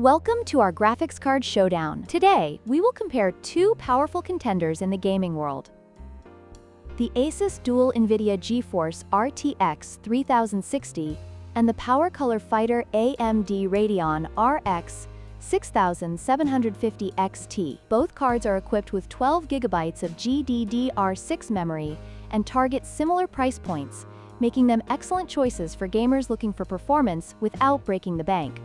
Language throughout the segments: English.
Welcome to our graphics card showdown. Today, we will compare two powerful contenders in the gaming world. The ASUS dual NVIDIA GeForce RTX 3060 and the PowerColor Fighter AMD Radeon RX 6750 XT. Both cards are equipped with 12 GB of GDDR6 memory and target similar price points, making them excellent choices for gamers looking for performance without breaking the bank.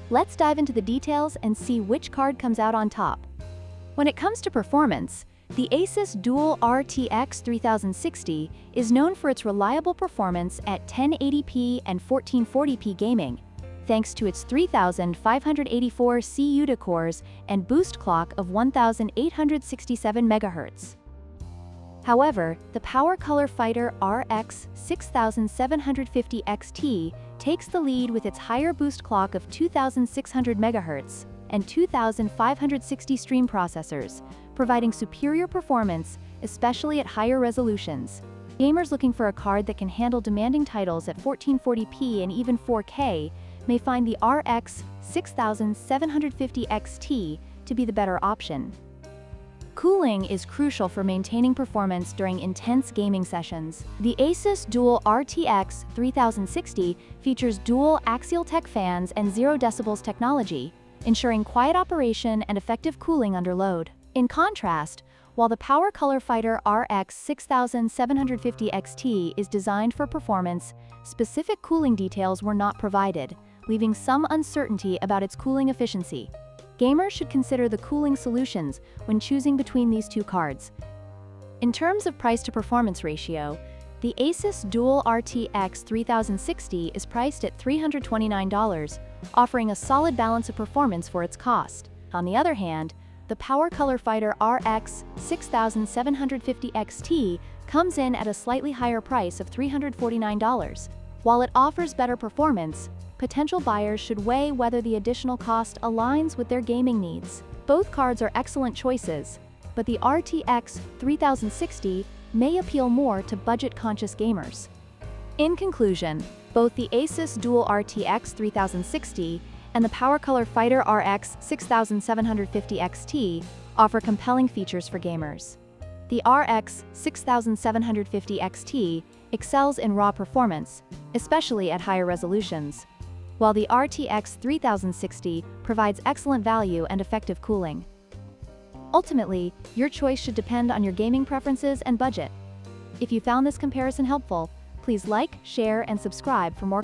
Let's dive into the details and see which card comes out on top. When it comes to performance, the ASUS Dual RTX 3060 is known for its reliable performance at 1080p and 1440p gaming, thanks to its 3584 CUDA cores and boost clock of 1867 MHz. However, the PowerColor Fighter RX 6750 XT takes the lead with its higher boost clock of 2600 MHz and 2560 stream processors, providing superior performance, especially at higher resolutions. Gamers looking for a card that can handle demanding titles at 1440p and even 4K may find the RX 6750 XT to be the better option. Cooling is crucial for maintaining performance during intense gaming sessions. The ASUS Dual RTX 3060 features dual axial tech fans and 0 decibels technology, ensuring quiet operation and effective cooling under load. In contrast, while the PowerColor Fighter RX 6750 XT is designed for performance, specific cooling details were not provided, leaving some uncertainty about its cooling efficiency. Gamers should consider the cooling solutions when choosing between these two cards. In terms of price-to-performance ratio, the ASUS Dual RTX 3060 is priced at $329, offering a solid balance of performance for its cost. On the other hand, the PowerColor Fighter RX 6750 XT comes in at a slightly higher price of $349. While it offers better performance, potential buyers should weigh whether the additional cost aligns with their gaming needs. Both cards are excellent choices, but the RTX 3060 may appeal more to budget-conscious gamers. In conclusion, both the ASUS Dual RTX 3060 and the PowerColor Fighter RX 6750 XT offer compelling features for gamers. The RX 6750 XT excels in raw performance, especially at higher resolutions, while the RTX 3060 provides excellent value and effective cooling. Ultimately, your choice should depend on your gaming preferences and budget. If you found this comparison helpful, please like, share, and subscribe for more